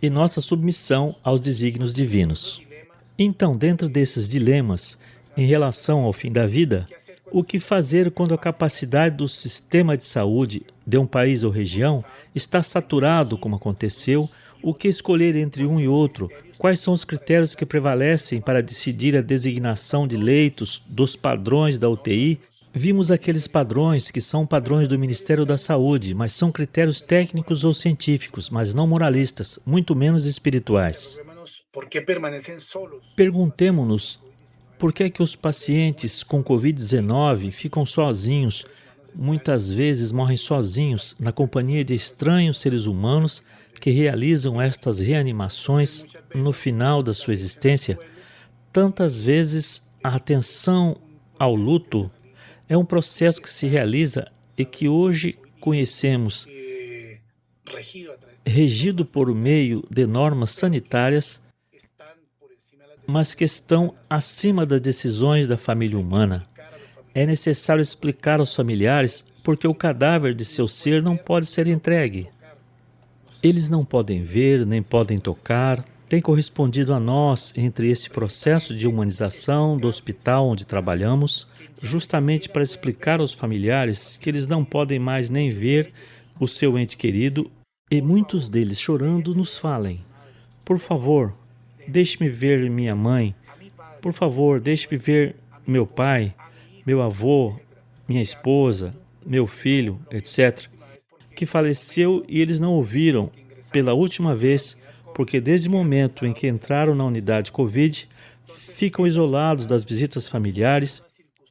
e nossa submissão aos desígnios divinos. Então, dentro desses dilemas, em relação ao fim da vida, o que fazer quando a capacidade do sistema de saúde de um país ou região está saturado, como aconteceu? O que escolher entre um e outro? Quais são os critérios que prevalecem para decidir a designação de leitos, dos padrões da UTI? Vimos aqueles padrões que são padrões do Ministério da Saúde, mas são critérios técnicos ou científicos, mas não moralistas, muito menos espirituais. Perguntemo-nos por que é que os pacientes com Covid-19 ficam sozinhos, muitas vezes morrem sozinhos, na companhia de estranhos seres humanos que realizam estas reanimações no final da sua existência. Tantas vezes a atenção ao luto é um processo que se realiza e que hoje conhecemos, regido por meio de normas sanitárias, mas que estão acima das decisões da família humana. É necessário explicar aos familiares porque o cadáver de seu ser não pode ser entregue. Eles não podem ver, nem podem tocar. Tem correspondido a nós, entre esse processo de humanização do hospital onde trabalhamos, justamente para explicar aos familiares que eles não podem mais nem ver o seu ente querido, e muitos deles chorando nos falem: por favor, deixe-me ver minha mãe, por favor, deixe-me ver meu pai, meu avô, minha esposa, meu filho, etc., que faleceu e eles não o viram pela última vez, porque desde o momento em que entraram na unidade Covid, ficam isolados das visitas familiares.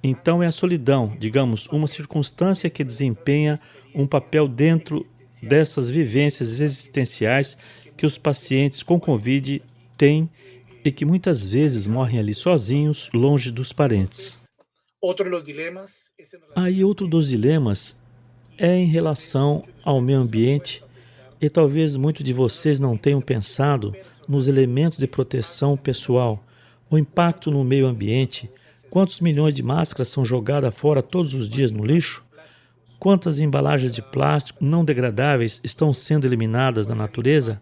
Então é a solidão, digamos, uma circunstância que desempenha um papel dentro dessas vivências existenciais que os pacientes com Covid têm e que muitas vezes morrem ali sozinhos, longe dos parentes. Aí outro dos dilemas é em relação ao meio ambiente, e talvez muitos de vocês não tenham pensado nos elementos de proteção pessoal, o impacto no meio ambiente. Quantos milhões de máscaras são jogadas fora todos os dias no lixo? Quantas embalagens de plástico não degradáveis estão sendo eliminadas da natureza?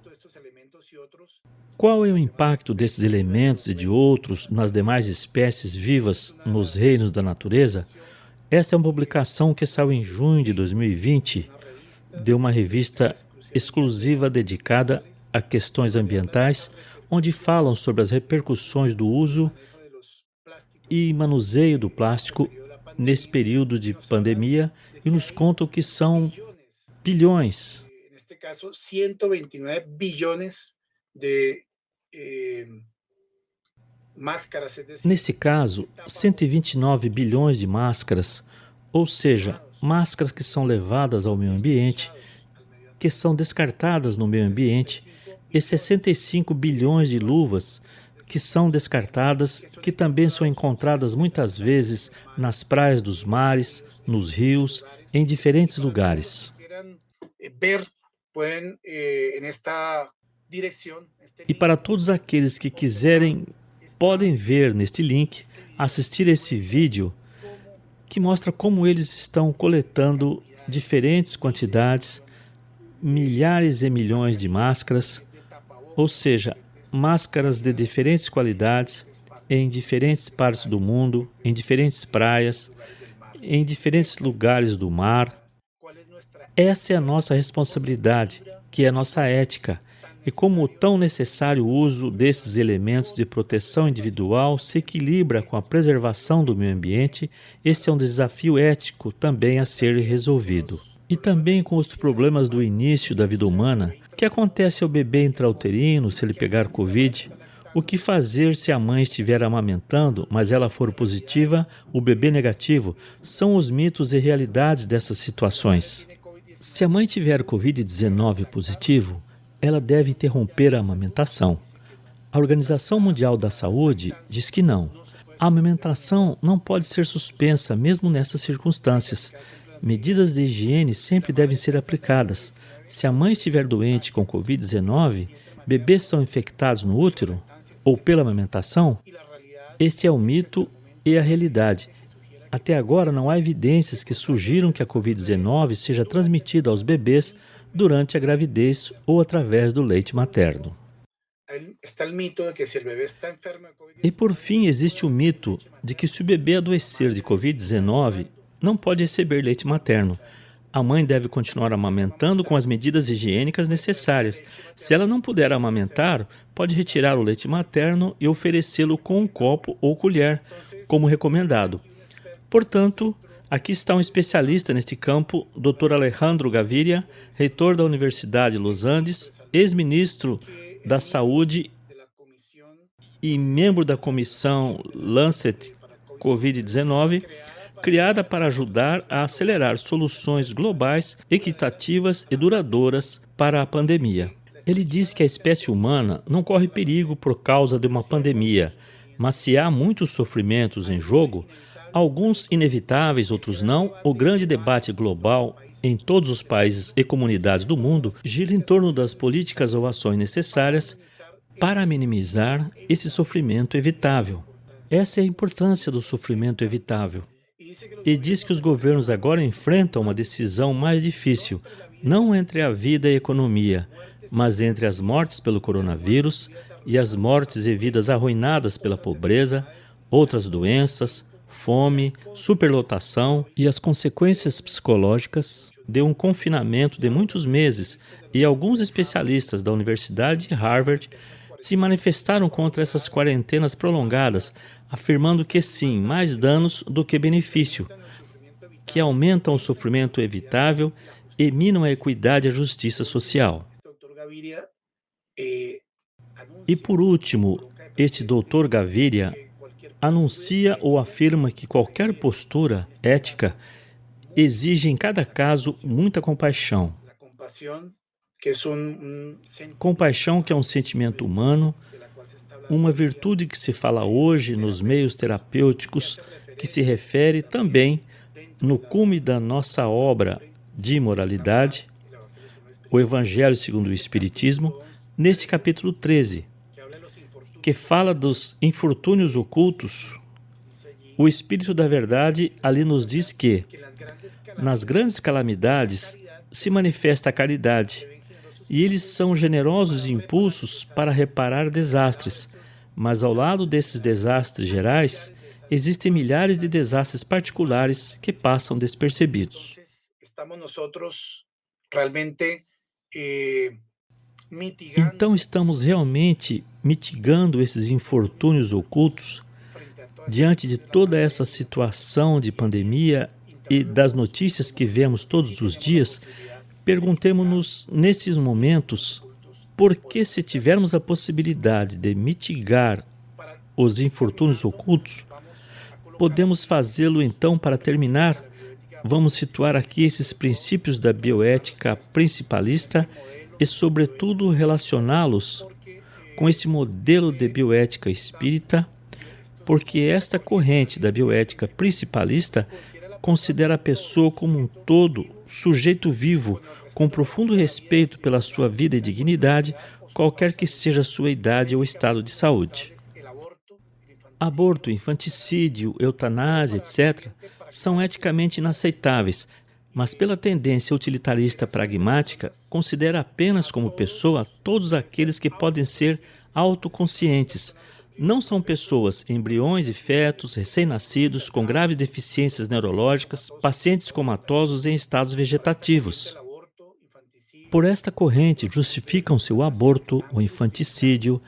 Qual é o impacto desses elementos e de outros nas demais espécies vivas nos reinos da natureza? Esta é uma publicação que saiu em junho de 2020 de uma revista exclusiva dedicada a questões ambientais, onde falam sobre as repercussões do uso e manuseio do plástico nesse período de pandemia e nos contam que são bilhões. Neste caso, 129 bilhões de máscaras. Nesse caso, 129 bilhões de máscaras, ou seja, máscaras que são levadas ao meio ambiente, que são descartadas no meio ambiente, e 65 bilhões de luvas que são descartadas, que também são encontradas muitas vezes nas praias dos mares, nos rios, em diferentes lugares. E para todos aqueles que quiserem, podem ver neste link, assistir esse vídeo que mostra como eles estão coletando diferentes quantidades milhares e milhões de máscaras, ou seja, máscaras de diferentes qualidades, em diferentes partes do mundo, em diferentes praias, em diferentes lugares do mar. Essa é a nossa responsabilidade, que é a nossa ética, e como o tão necessário uso desses elementos de proteção individual se equilibra com a preservação do meio ambiente, este é um desafio ético também a ser resolvido. E também com os problemas do início da vida humana, que acontece ao bebê intrauterino se ele pegar Covid, o que fazer se a mãe estiver amamentando, mas ela for positiva, o bebê negativo, são os mitos e realidades dessas situações. Se a mãe tiver Covid-19 positivo, ela deve interromper a amamentação. A Organização Mundial da Saúde diz que não. A amamentação não pode ser suspensa mesmo nessas circunstâncias. Medidas de higiene sempre devem ser aplicadas. Se a mãe estiver doente com Covid-19, bebês são infectados no útero ou pela amamentação? Este é o mito e a realidade. Até agora não há evidências que sugiram que a Covid-19 seja transmitida aos bebês durante a gravidez ou através do leite materno. E por fim, existe o mito de que se o bebê adoecer de Covid-19, não pode receber leite materno. A mãe deve continuar amamentando com as medidas higiênicas necessárias. Se ela não puder amamentar, pode retirar o leite materno e oferecê-lo com um copo ou colher, como recomendado. Portanto, aqui está um especialista neste campo, Dr. Alejandro Gaviria, reitor da Universidade de Los Andes, ex-ministro da Saúde e membro da comissão Lancet Covid-19, criada para ajudar a acelerar soluções globais, equitativas e duradouras para a pandemia. Ele diz que a espécie humana não corre perigo por causa de uma pandemia, mas se há muitos sofrimentos em jogo, alguns inevitáveis, outros não, o grande debate global em todos os países e comunidades do mundo gira em torno das políticas ou ações necessárias para minimizar esse sofrimento evitável. Essa é a importância do sofrimento evitável. E diz que os governos agora enfrentam uma decisão mais difícil, não entre a vida e a economia, mas entre as mortes pelo coronavírus e as mortes e vidas arruinadas pela pobreza, outras doenças, fome, superlotação e as consequências psicológicas de um confinamento de muitos meses, e alguns especialistas da Universidade de Harvard se manifestaram contra essas quarentenas prolongadas, afirmando que sim, mais danos do que benefício, que aumentam o sofrimento evitável e minam a equidade e a justiça social. E por último, este Dr. Gaviria anuncia ou afirma que qualquer postura ética exige em cada caso muita compaixão. Compaixão que é um sentimento humano, uma virtude que se fala hoje nos meios terapêuticos, que se refere também no cume da nossa obra de moralidade, o Evangelho segundo o Espiritismo, nesse capítulo 13, que fala dos infortúnios ocultos. O Espírito da Verdade ali nos diz que, nas grandes calamidades, se manifesta a caridade, e eles são generosos impulsos para reparar desastres, mas ao lado desses desastres gerais, existem milhares de desastres particulares que passam despercebidos. Então estamos realmente mitigando esses infortúnios ocultos diante de toda essa situação de pandemia e das notícias que vemos todos os dias. Perguntemo-nos nesses momentos por que, se tivermos a possibilidade de mitigar os infortúnios ocultos, podemos fazê-lo. Então, para terminar, vamos situar aqui esses princípios da bioética principalista e, sobretudo, relacioná-los com esse modelo de bioética espírita, porque esta corrente da bioética principalista considera a pessoa como um todo, sujeito vivo, com profundo respeito pela sua vida e dignidade, qualquer que seja a sua idade ou estado de saúde. Aborto, infanticídio, eutanásia, etc., são eticamente inaceitáveis, mas pela tendência utilitarista pragmática, considera apenas como pessoa todos aqueles que podem ser autoconscientes. Não são pessoas, embriões e fetos, recém-nascidos, com graves deficiências neurológicas, pacientes comatosos em estados vegetativos. Por esta corrente, justificam-se o aborto, o infanticídio,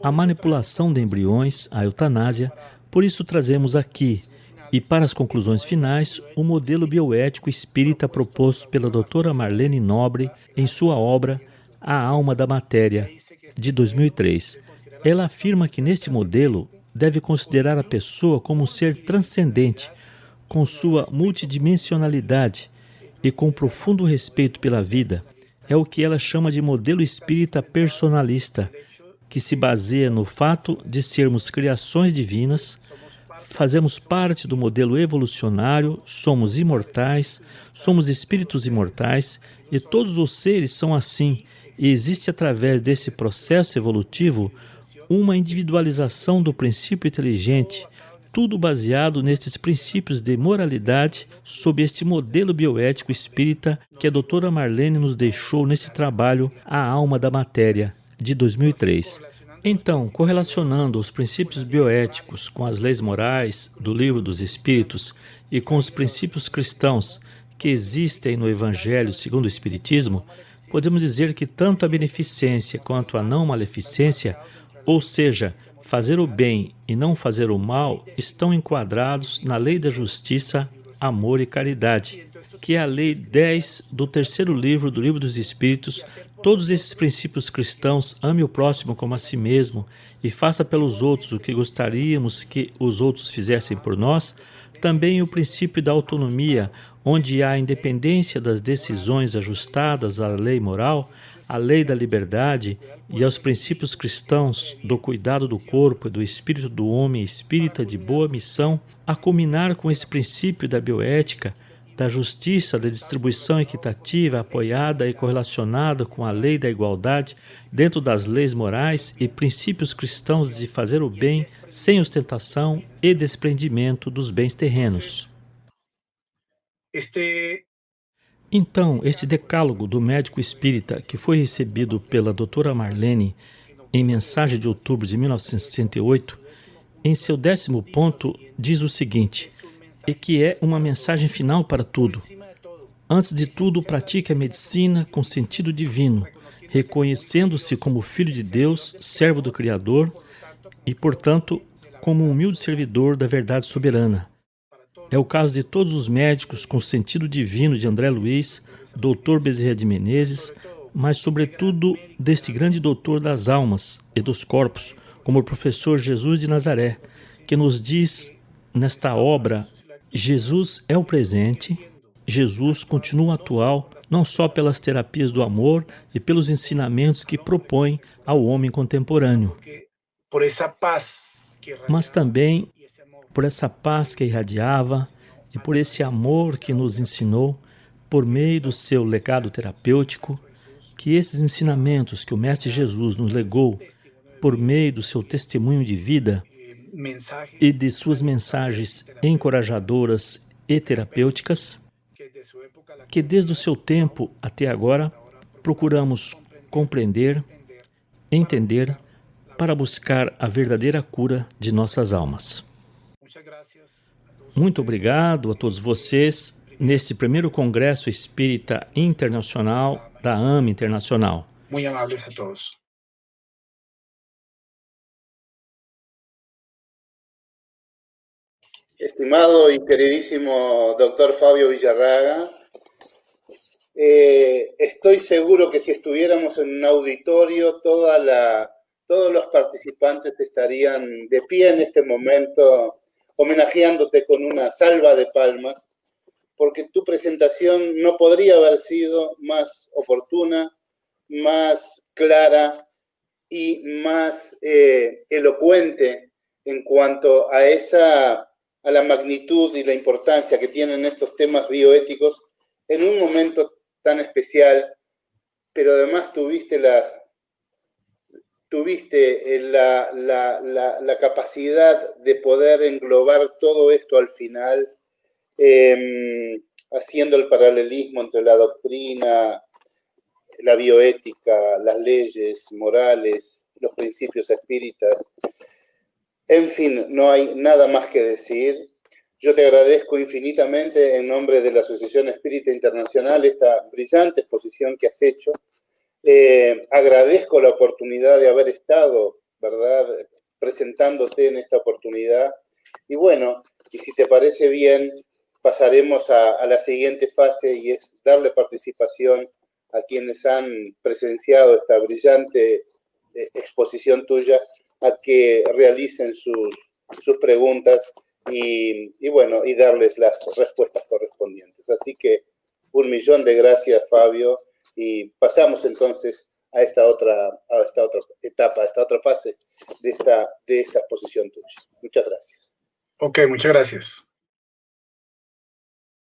a manipulação de embriões, a eutanásia. Por isso trazemos aqui, e para as conclusões finais, o modelo bioético espírita proposto pela doutora Marlene Nobre em sua obra A Alma da Matéria, de 2003. Ela afirma que neste modelo deve considerar a pessoa como um ser transcendente, com sua multidimensionalidade e com profundo respeito pela vida. É o que ela chama de modelo espírita personalista, que se baseia no fato de sermos criações divinas, fazemos parte do modelo evolucionário, somos imortais, somos espíritos imortais e todos os seres são assim, e existe através desse processo evolutivo uma individualização do princípio inteligente, tudo baseado nestes princípios de moralidade sob este modelo bioético espírita que a doutora Marlene nos deixou nesse trabalho A Alma da Matéria, de 2003. Então, correlacionando os princípios bioéticos com as leis morais do Livro dos Espíritos e com os princípios cristãos que existem no Evangelho segundo o Espiritismo, podemos dizer que tanto a beneficência quanto a não maleficência, ou seja, fazer o bem e não fazer o mal, estão enquadrados na lei da justiça, amor e caridade, que é a lei 10 do terceiro livro do Livro dos Espíritos. Todos esses princípios cristãos, ame o próximo como a si mesmo e faça pelos outros o que gostaríamos que os outros fizessem por nós, também o princípio da autonomia, onde há a independência das decisões ajustadas à lei moral, à lei da liberdade e aos princípios cristãos do cuidado do corpo e do espírito do homem espírita de boa missão, a culminar com esse princípio da bioética, da justiça, da distribuição equitativa, apoiada e correlacionada com a lei da igualdade, dentro das leis morais e princípios cristãos de fazer o bem sem ostentação e desprendimento dos bens terrenos. Então, este decálogo do médico espírita que foi recebido pela doutora Marlene em mensagem de outubro de 1968, em seu 10º ponto, diz o seguinte, e que é uma mensagem final para tudo. Antes de tudo, pratique a medicina com sentido divino, reconhecendo-se como filho de Deus, servo do Criador e, portanto, como um humilde servidor da verdade soberana. É o caso de todos os médicos com sentido divino de André Luiz, Dr. Bezerra de Menezes, mas sobretudo deste grande doutor das almas e dos corpos, como o professor Jesus de Nazaré, que nos diz nesta obra: Jesus é o presente, Jesus continua atual, não só pelas terapias do amor e pelos ensinamentos que propõe ao homem contemporâneo, mas também por essa paz que irradiava e por esse amor que nos ensinou por meio do seu legado terapêutico, que esses ensinamentos que o Mestre Jesus nos legou por meio do seu testemunho de vida e de suas mensagens encorajadoras e terapêuticas, que desde o seu tempo até agora procuramos compreender, entender, para buscar a verdadeira cura de nossas almas. Muito obrigado a todos vocês neste primeiro Congresso Espírita Internacional da AME Internacional. Muito amáveis a todos. Estimado y queridísimo doctor Fabio Villarraga, estoy seguro que si estuviéramos en un auditorio, todos los participantes estarían de pie en este momento, homenajeándote con una salva de palmas, porque tu presentación no podría haber sido más oportuna, más clara y más elocuente en cuanto a la magnitud y la importancia que tienen estos temas bioéticos en un momento tan especial, pero además tuviste la capacidad de poder englobar todo esto al final haciendo el paralelismo entre la doctrina, la bioética, las leyes morales, los principios espíritas. En fin, no hay nada más que decir. Yo te agradezco infinitamente en nombre de la Asociación Espírita Internacional esta brillante exposición que has hecho. Agradezco la oportunidad de haber estado, ¿verdad?, presentándote en esta oportunidad. Y bueno, y si te parece bien, pasaremos a la siguiente fase, y es darle participación a quienes han presenciado esta brillante exposición tuya, a que realicen sus preguntas y bueno, y darles las respuestas correspondientes. Así que 1.000.000 de gracias, Fabio, y pasamos entonces a esta otra etapa, a esta otra fase de esta exposición tuya. Muchas gracias. Ok, muchas gracias.